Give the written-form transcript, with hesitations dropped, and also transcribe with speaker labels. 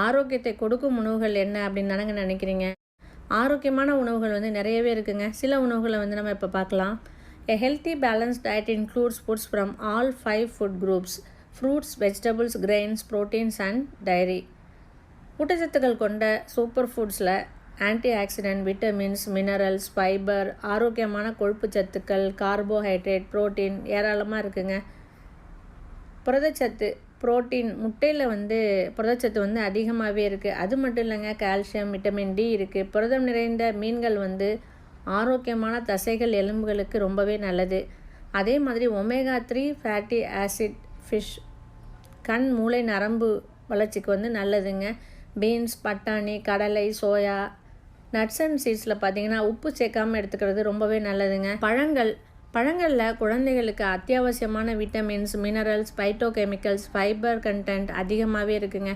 Speaker 1: ஆரோக்கியத்தை கொடுக்கும் உணவுகள் என்ன அப்படின்னு தானங்க நினைக்கிறீங்க? ஆரோக்கியமான உணவுகள் வந்து நிறையவே இருக்குங்க. சில உணவுகளை வந்து நம்ம இப்போ பார்க்கலாம். A healthy balanced diet includes foods from all 5 food groups: fruits, vegetables, grains, proteins and dairy. ஊட்டச்சத்துக்கள் கொண்ட சூப்பர் ஃபுட்ஸில் antioxidant, vitamins, minerals, fibre, ஆரோக்கியமான கொழுப்பு சத்துக்கள், கார்போஹைட்ரேட், புரோட்டீன் ஏராளமாக இருக்குங்க. புரதச்சத்து, புரோட்டீன், முட்டையில் வந்து புரதச்சத்து வந்து அதிகமாகவே இருக்குது. அது மட்டும் இல்லைங்க, கால்சியம், விட்டமின் டி இருக்குது. புரதம் நிறைந்த மீன்கள் வந்து ஆரோக்கியமான தசைகள், எலும்புகளுக்கு ரொம்பவே நல்லது. அதே மாதிரி ஒமேகா 3 ஃபேட்டி ஆசிட் ஃபிஷ் கண், மூளை, நரம்பு வளர்ச்சிக்கு வந்து நல்லதுங்க. பீன்ஸ், பட்டாணி, கடலை, சோயா, நட்ஸ் அண்ட் சீட்ஸில் பார்த்திங்கன்னா உப்பு சேர்க்காமல் எடுத்துக்கிறது ரொம்பவே நல்லதுங்க. பழங்களில் குழந்தைகளுக்கு அத்தியாவசியமான vitamins, minerals, phytochemicals, fibre content அதிகமாகவே இருக்குங்க.